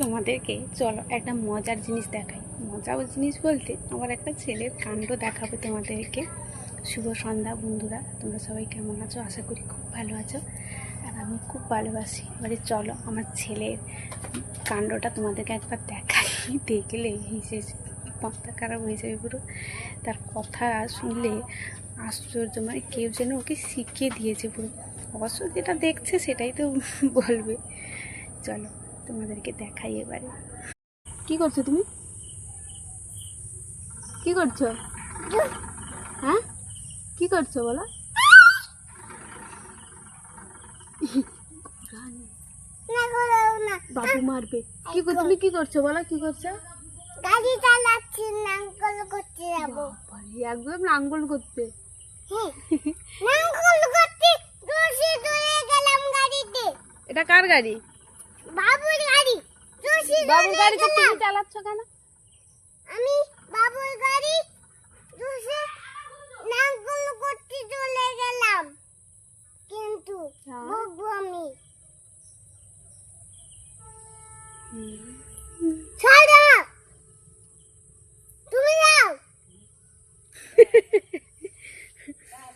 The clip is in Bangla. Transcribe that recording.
তোমাদেরকে চলো একটা মজার জিনিস দেখাই। মজার জিনিস বলতে আমার একটা ছেলের কাণ্ড দেখাবো তোমাদেরকে। শুভ সন্ধ্যা বন্ধুরা, তোমরা সবাই কেমন আছো? আশা করি খুব ভালো আছো, আর আমি খুব ভালোবাসি। এবারে চলো আমার ছেলের কাণ্ডটা তোমাদেরকে একবার দেখাই। দেখলে হেসে মাথা খারাপ হয়ে যাবে পুরো। তার কথা শুনলে আশ্চর্য, মানে কেউ যেন ওকে শিখিয়ে দিয়েছে পুরো। অবশ্য যেটা দেখছে সেটাই তো বলবে। চলো তোমাদেরকে দেখাই এবারে। কি করছো তুমি? কি করছো? হ্যাঁ, কি করছো বলো? বাবু মারবে। কি তুমি কি করছো বলো? কি করছো? গাড়ি চালাচ্ছি, নাঙ্গল করতে যাব। একদম নাঙ্গল করতে? নাঙ্গল করতে দোষে দৌড়ে গেলাম গাড়িতে। এটা কার গাড়ি? বাবুর গাড়ি। দোষে বাবুর গাড়ি তো তুমি চালাচ্ছ কেন? আমি বাবুর গাড়ি দোষে নাঙ্গল করতে চলে গেলাম, কিন্তু বকবো আমি।